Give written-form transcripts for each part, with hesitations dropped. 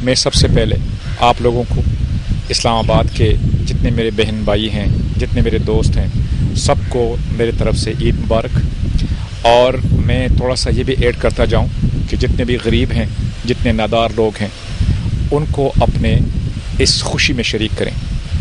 میں سب سے پہلے آپ لوگوں کو اسلام آباد کے جتنے میرے بہن بھائی ہیں، جتنے میرے دوست ہیں، سب کو میرے طرف سے عید مبارک. اور میں تھوڑا سا یہ بھی ایڈ کرتا جاؤں کہ جتنے بھی غریب ہیں، جتنے نادار لوگ ہیں، ان کو اپنے اس خوشی میں شریک کریں،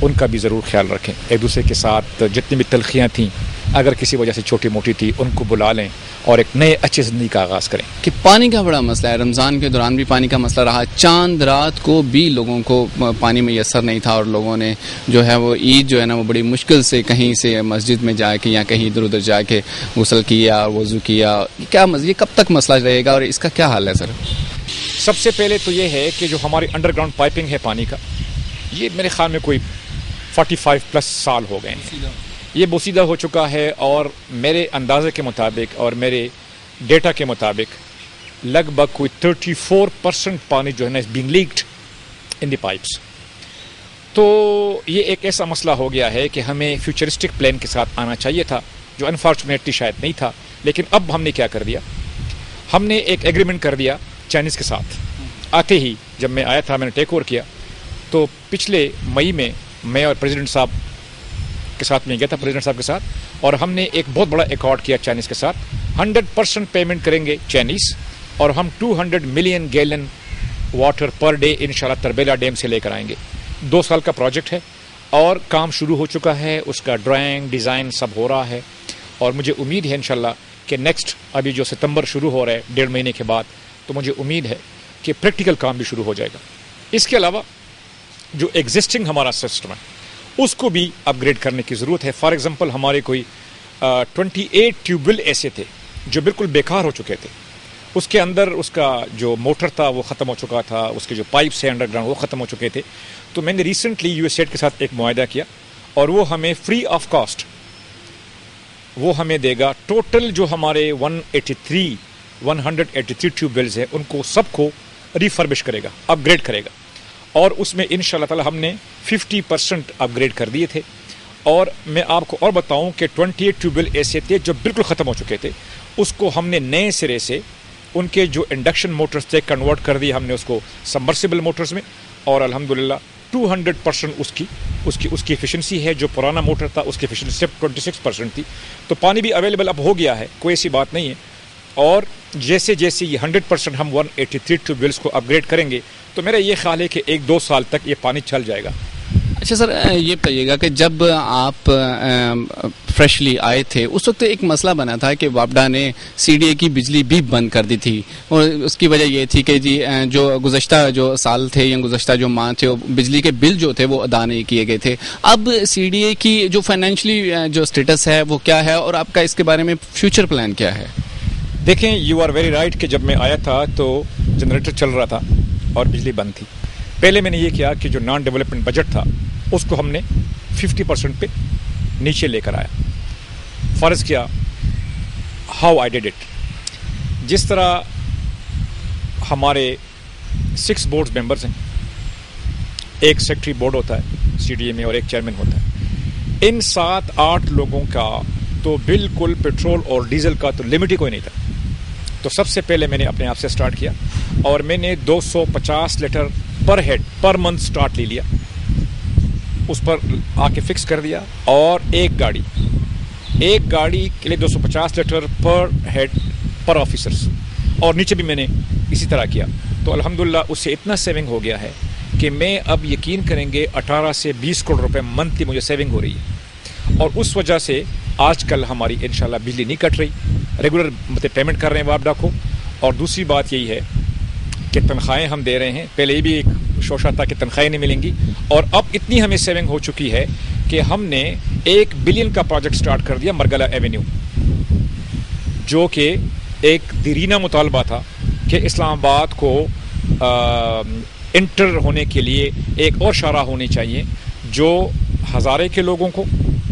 ان کا بھی ضرور خیال رکھیں. ایک دوسرے کے ساتھ جتنی بھی تلخیاں تھیں، اگر کسی وجہ سے چھوٹی موٹی تھی، ان کو بلا لیں اور ایک نئے اچھے زندگی کا آغاز کریں. کہ پانی کا بڑا مسئلہ ہے، رمضان کے دوران بھی پانی کا مسئلہ رہا، چاند رات کو بھی لوگوں کو پانی میسر نہیں تھا، اور لوگوں نے جو ہے وہ عید جو ہے نا وہ بڑی مشکل سے کہیں سے مسجد میں جا کے یا کہیں ادھر ادھر جا کے غسل کیا اور وضو کیا. کیا یہ کب تک مسئلہ رہے گا اور اس کا کیا حل ہے سر؟ سب سے پہلے تو یہ ہے کہ جو ہماری انڈر گراؤنڈ پائپنگ ہے پانی کا، یہ میرے خیال میں کوئی 45+ سال ہو گئے ہیں، یہ بوسیدہ ہو چکا ہے. اور میرے اندازے کے مطابق اور میرے ڈیٹا کے مطابق لگ بھگ کوئی 34% پانی جو ہے نا بینگ لیکڈ ان دی پائپس. تو یہ ایک ایسا مسئلہ ہو گیا ہے کہ ہمیں فیوچرسٹک پلان کے ساتھ آنا چاہیے تھا، جو انفارچونیٹلی شاید نہیں تھا. لیکن اب ہم نے کیا کر دیا، ہم نے ایک ایگریمنٹ کر دیا چائنیز کے ساتھ. آتے ہی جب میں آیا تھا، میں نے ٹیک اوور کیا، تو پچھلے مئی میں اور پریزیڈنٹ صاحب کے ساتھ میں گیا تھا، پریزیڈنٹ صاحب کے ساتھ، اور ہم نے ایک بہت بڑا ایکارڈ کیا چائنیز کے ساتھ. 100% پیمنٹ کریں گے چائنیز، اور ہم 200 million gallon water per day انشاءاللہ تربیلا ڈیم سے لے کر آئیں گے. 2 سال کا پروجیکٹ ہے اور کام شروع ہو چکا ہے، اس کا ڈرائنگ ڈیزائن سب ہو رہا ہے. اور مجھے امید ہے انشاءاللہ کہ نیکسٹ ابھی جو ستمبر شروع ہو رہا ہے 1.5 مہینے کے بعد، تو مجھے امید ہے کہ پریکٹیکل کام بھی شروع ہو جائے گا. اس کے علاوہ جو ایگزسٹنگ ہمارا سسٹم ہے اس کو بھی اپ گریڈ کرنے کی ضرورت ہے. فار ایگزامپل ہمارے کوئی 28 ٹیوب ویل ایسے تھے جو بالکل بیکار ہو چکے تھے، اس کے اندر اس کا جو موٹر تھا وہ ختم ہو چکا تھا، اس کے جو پائپس ہیں انڈر گراؤنڈ وہ ختم ہو چکے تھے. تو میں نے ریسنٹلی یو ایس ایڈ کے ساتھ ایک معاہدہ کیا، اور وہ ہمیں فری آف کاسٹ وہ ہمیں دے گا. ٹوٹل جو ہمارے 183 ٹیوب ویلز ہیں ان کو سب کو ریفربش کرے گا، اپ گریڈ کرے گا. اور اس میں انشاءاللہ تعالی ہم نے 50% اپ گریڈ کر دیے تھے. اور میں آپ کو اور بتاؤں کہ 28 ٹیوب ویل ایسے تھے جو بالکل ختم ہو چکے تھے، اس کو ہم نے نئے سرے سے ان کے جو انڈکشن موٹرز تھے کنورٹ کر دیے ہم نے اس کو سبمرسیبل موٹرز میں. اور الحمدللہ 200% اس کی ایفیشنسی ہے. جو پرانا موٹر تھا اس کی ایفیشنسی صرف 26% تھی. تو پانی بھی اویلیبل اب ہو گیا ہے، کوئی ایسی بات نہیں ہے. اور جیسے جیسے یہ 100% ہم 183 ٹیوب ویلس کو اپ گریڈ کریں گے تو میرا یہ خیال ہے کہ 1-2 سال تک یہ پانی چل جائے گا. اچھا سر، یہ بتائیے گا کہ جب آپ فریشلی آئے تھے اس وقت ایک مسئلہ بنا تھا کہ واپڈا نے سی ڈی اے کی بجلی بھی بند کر دی تھی، اور اس کی وجہ یہ تھی کہ جی جو گزشتہ جو سال تھے یا گزشتہ جو ماہ تھے وہ بجلی کے بل جو تھے وہ ادا نہیں کیے گئے تھے. اب سی ڈی اے کی جو فائنینشلی جو اسٹیٹس ہے وہ کیا ہے، اور آپ کا اس کے بارے میں فیوچر پلان کیا ہے؟ دیکھیں، یو آر ویری رائٹ کہ جب میں آیا تھا تو جنریٹر چل رہا تھا اور بجلی بند تھی. پہلے میں نے یہ کیا کہ جو نان ڈیولپمنٹ بجٹ تھا اس کو ہم نے 50% پہ نیچے لے کر آیا. فرض کیا ہاؤ آئی ڈیڈ اٹ، جس طرح ہمارے 6 بورڈ ممبرز ہیں، ایک سیکٹری بورڈ ہوتا ہے سی ڈی اے میں اور ایک چیئرمین ہوتا ہے. ان 7-8 لوگوں کا تو بالکل پیٹرول اور ڈیزل کا تو لمٹ ہی کوئی نہیں تھا. تو سب سے پہلے میں نے اپنے آپ سے سٹارٹ کیا اور میں نے 250 لیٹر پر ہیڈ پر منتھ سٹارٹ لے لیا، اس پر آ کے فکس کر دیا. اور ایک گاڑی کے لیے 250 لیٹر پر ہیڈ پر آفیسرس، اور نیچے بھی میں نے اسی طرح کیا. تو الحمدللہ اس سے اتنا سیونگ ہو گیا ہے کہ میں اب یقین کریں گے 18 سے 20 کروڑ روپے منتھلی مجھے سیونگ ہو رہی ہے. اور اس وجہ سے آج کل ہماری انشاءاللہ بجلی نہیں کٹ رہی، ریگولر پیمنٹ کر رہے ہیں واپڈا کو. اور دوسری بات یہی ہے کہ تنخواہیں ہم دے رہے ہیں. پہلے یہ بھی ایک شوشہ تھا کہ تنخواہیں نہیں ملیں گی، اور اب اتنی ہمیں سیونگ ہو چکی ہے کہ ہم نے 1 بلین کا پروجیکٹ سٹارٹ کر دیا مرگلہ ایونیو، جو کہ ایک دیرینہ مطالبہ تھا کہ اسلام آباد کو انٹر ہونے کے لیے ایک اور شاہراہ ہونی چاہیے جو ہزارے کے لوگوں کو،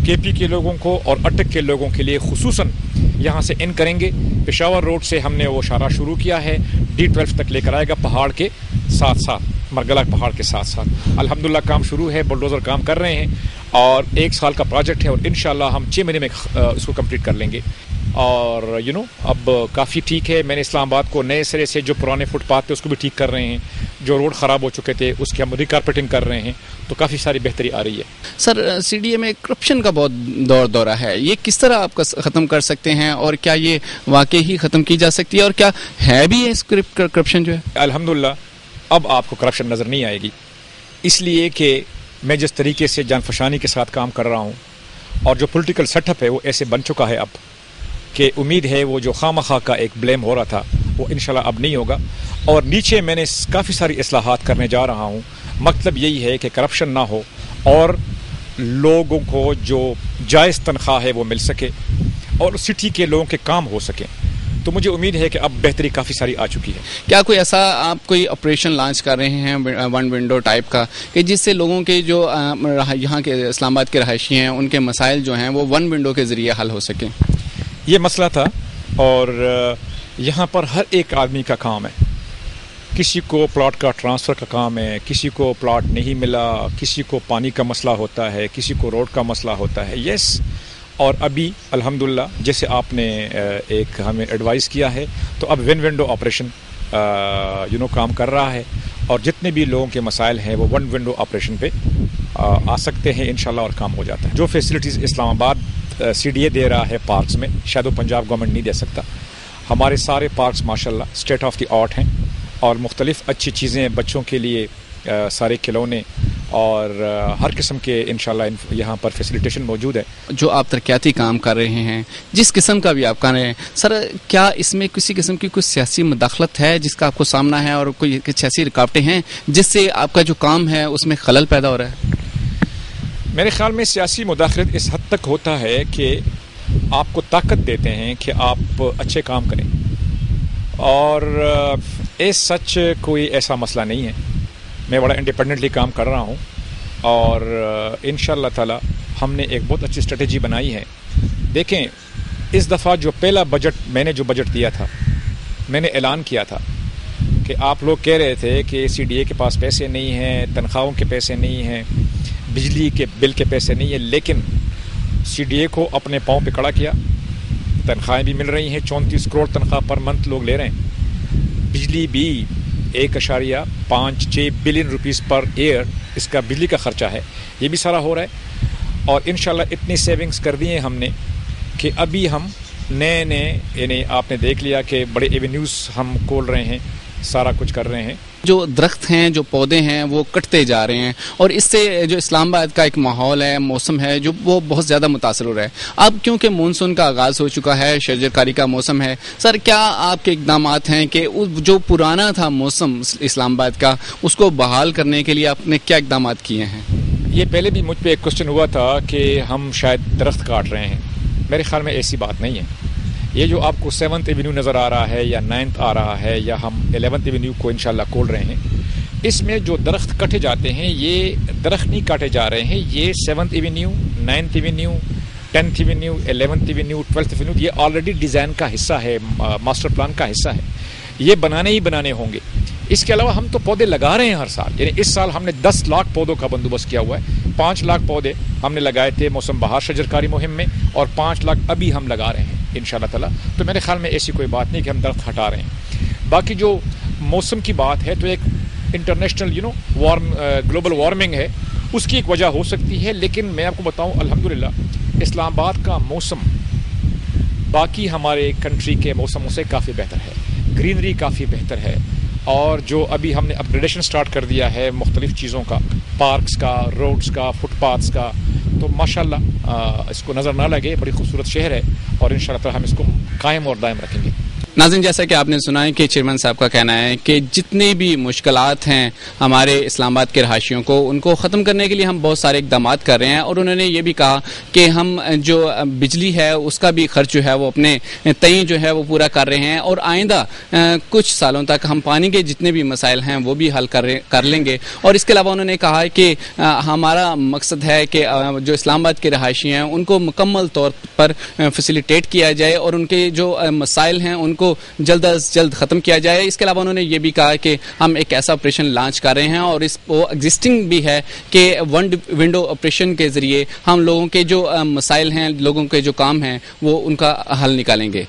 کے پی کے لوگوں کو اور اٹک کے لوگوں کے لیے خصوصاً یہاں سے ان کریں گے. پشاور روڈ سے ہم نے وہ شاہراہ شروع کیا ہے، D12 تک لے کر آئے گا، پہاڑ کے ساتھ ساتھ، مرگلہ پہاڑ کے ساتھ ساتھ. الحمدللہ کام شروع ہے، بلڈوزر کام کر رہے ہیں، اور 1 سال کا پروجیکٹ ہے، اور انشاءاللہ ہم 6 مہینے میں اس کو کمپلیٹ کر لیں گے. اور اب کافی ٹھیک ہے. میں نے اسلام آباد کو نئے سرے سے جو پرانے فٹ پاتھ تھے اس کو بھی ٹھیک کر رہے ہیں. جو روڈ خراب ہو چکے تھے اس کی ہم ریکارپیٹنگ کر رہے ہیں، تو کافی ساری بہتری آ رہی ہے۔ سر سی ڈی اے میں کرپشن کا بہت دورہ ہے، یہ کس طرح آپ ختم کر سکتے ہیں اور کیا یہ واقعی ہی ختم کی جا سکتی ہے اور کیا ہے بھی اس کرپشن جو ہے؟ الحمدللہ اب آپ کو کرپشن نظر نہیں آئے گی، اس لیے کہ میں جس طریقے سے جان فشانی کے ساتھ کام کر رہا ہوں اور جو پولیٹیکل سیٹ اپ ہے وہ ایسے بن چکا ہے اب کہ امید ہے وہ جو خواہ مخواہ کا ایک بلیم ہو رہا تھا وہ انشاءاللہ اب نہیں ہوگا، اور نیچے میں نے کافی ساری اصلاحات کرنے جا رہا ہوں۔ مطلب یہی ہے کہ کرپشن نہ ہو اور لوگوں کو جو جائز تنخواہ ہے وہ مل سکے اور سٹی کے لوگوں کے کام ہو سکیں، تو مجھے امید ہے کہ اب بہتری کافی ساری آ چکی ہے۔ کیا کوئی ایسا آپ کوئی آپریشن لانچ کر رہے ہیں ون ونڈو ٹائپ کا کہ جس سے لوگوں کے جو یہاں کے اسلام آباد کے رہائشی ہیں ان کے مسائل جو ہیں وہ ون ونڈو کے ذریعے حل ہو سکیں؟ یہ مسئلہ تھا اور یہاں پر ہر ایک آدمی کا کام ہے، کسی کو پلاٹ کا ٹرانسفر کا کام ہے، کسی کو پلاٹ نہیں ملا، کسی کو پانی کا مسئلہ ہوتا ہے، کسی کو روڈ کا مسئلہ ہوتا ہے، یس۔ اور ابھی الحمدللہ جیسے آپ نے ایک ہمیں ایڈوائز کیا ہے تو اب ون ونڈو آپریشن کام کر رہا ہے، اور جتنے بھی لوگوں کے مسائل ہیں وہ ون ونڈو آپریشن پہ آ سکتے ہیں انشاءاللہ اور کام ہو جاتا ہے۔ جو فیسلٹیز اسلام آباد سی ڈی اے دے رہا ہے پارکس میں، شاید وہ پنجاب گورنمنٹ نہیں دے سکتا۔ ہمارے سارے پارکس ماشاءاللہ اسٹیٹ آف دی آرٹ ہیں اور مختلف اچھی چیزیں بچوں کے لیے، سارے کھلونے اور ہر قسم کے انشاءاللہ یہاں پر فیسیلیٹیشن موجود ہے۔ جو آپ ترقیاتی کام کر رہے ہیں، جس قسم کا بھی آپ کر رہے ہیں سر، کیا اس میں کسی قسم کی کوئی سیاسی مداخلت ہے جس کا آپ کو سامنا ہے اور کوئی سیاسی رکاوٹیں ہیں جس سے آپ کا جو کام ہے اس میں خلل پیدا ہو رہا ہے؟ میرے خیال میں سیاسی مداخلت اس حد تک ہوتا ہے کہ آپ کو طاقت دیتے ہیں کہ آپ اچھے کام کریں، اور اس سچ کوئی ایسا مسئلہ نہیں ہے۔ میں بڑا انڈیپینڈنٹلی کام کر رہا ہوں اور انشاءاللہ تعالی ہم نے ایک بہت اچھی اسٹریٹجی بنائی ہے۔ دیکھیں اس دفعہ جو پہلا بجٹ میں نے جو بجٹ دیا تھا، میں نے اعلان کیا تھا کہ آپ لوگ کہہ رہے تھے کہ سی ڈی اے کے پاس پیسے نہیں ہیں، تنخواہوں کے پیسے نہیں ہیں، بجلی کے بل کے پیسے نہیں ہیں، لیکن سی ڈی اے کو اپنے پاؤں پہ کھڑا کیا، تنخواہیں بھی مل رہی ہیں، 34 کروڑ تنخواہ پر منتھ لوگ لے رہے ہیں، بجلی بھی 1.56 بلین روپیز پر ایئر اس کا بجلی کا خرچہ ہے، یہ بھی سارا ہو رہا ہے، اور انشاءاللہ اتنی سیونگز کر دی ہیں ہم نے کہ ابھی ہم نئے یعنی آپ نے دیکھ لیا کہ بڑے ایونیوز ہم کھول رہے ہیں، سارا کچھ کر رہے ہیں۔ جو درخت ہیں، جو پودے ہیں وہ کٹتے جا رہے ہیں اور اس سے جو اسلام آباد کا ایک ماحول ہے، موسم ہے، جو وہ بہت زیادہ متاثر ہو رہا ہے۔ اب کیونکہ مونسون کا آغاز ہو چکا ہے، شجر کاری کا موسم ہے، سر کیا آپ کے اقدامات ہیں کہ جو پرانا تھا موسم اسلام آباد کا اس کو بحال کرنے کے لیے آپ نے کیا اقدامات کیے ہیں؟ یہ پہلے بھی مجھ پہ ایک کوشچن ہوا تھا کہ ہم شاید درخت کاٹ رہے ہیں، میرے خیال میں ایسی بات نہیں ہے۔ یہ جو آپ کو 7th ایونیو نظر آ رہا ہے یا 9th آ رہا ہے یا ہم 11th ایونیو کو انشاءاللہ کھول رہے ہیں، اس میں جو درخت کٹے جاتے ہیں یہ درخت نہیں کاٹے جا رہے ہیں، یہ 7th avenue, 9th avenue, 10th avenue, 11th avenue, 12th avenue یہ آلریڈی ڈیزائن کا حصہ ہے، ماسٹر پلان کا حصہ ہے، یہ بنانے ہی بنانے ہوں گے۔ اس کے علاوہ ہم تو پودے لگا رہے ہیں ہر سال، یعنی اس سال ہم نے 10 لاکھ پودوں کا بندوبست کیا ہوا ہے، 5 لاکھ پودے ہم نے لگائے تھے موسم بہار شجرکاری مہم میں، اور 5 لاکھ ابھی ہم لگا رہے ہیں انشاءاللہ تعالی۔ تو میرے خیال میں ایسی کوئی بات نہیں کہ ہم درخت ہٹا رہے ہیں۔ باقی جو موسم کی بات ہے تو ایک انٹرنیشنل گلوبل وارمنگ ہے، اس کی ایک وجہ ہو سکتی ہے، لیکن میں آپ کو بتاؤں الحمدللہ اسلام آباد کا موسم باقی ہمارے کنٹری کے موسموں سے کافی بہتر ہے، گرینری کافی بہتر ہے، اور جو ابھی ہم نے اپگریڈیشن سٹارٹ کر دیا ہے مختلف چیزوں کا، پارکس کا، روڈز کا، فٹ پاتھس کا، تو ماشاءاللہ اس کو نظر نہ لگے، بڑی خوبصورت شہر ہے، اور انشاءاللہ تعالی ہم اس کو قائم اور دائم رکھیں گے۔ ناظرین، جیسا کہ آپ نے سنا ہے کہ چیئرمین صاحب کا کہنا ہے کہ جتنی بھی مشکلات ہیں ہمارے اسلام آباد کے رہائشیوں کو، ان کو ختم کرنے کے لیے ہم بہت سارے اقدامات کر رہے ہیں، اور انہوں نے یہ بھی کہا کہ ہم جو بجلی ہے اس کا بھی خرچ جو ہے وہ اپنے تئیں جو ہے وہ پورا کر رہے ہیں، اور آئندہ کچھ سالوں تک ہم پانی کے جتنے بھی مسائل ہیں وہ بھی حل کر لیں گے۔ اور اس کے علاوہ انہوں نے کہا کہ ہمارا مقصد ہے کہ جو اسلام آباد کے رہائشی ہیں ان کو مکمل طور پر فیسیلیٹیٹ کیا جائے اور ان کے جو مسائل ہیں ان کو جلد از جلد ختم کیا جائے۔ اس کے علاوہ انہوں نے یہ بھی کہا کہ ہم ایک ایسا آپریشن لانچ کر رہے ہیں، اور اس وہ ایگزسٹنگ بھی ہے کہ ون ونڈو آپریشن کے ذریعے ہم لوگوں کے جو مسائل ہیں، لوگوں کے جو کام ہیں وہ ان کا حل نکالیں گے۔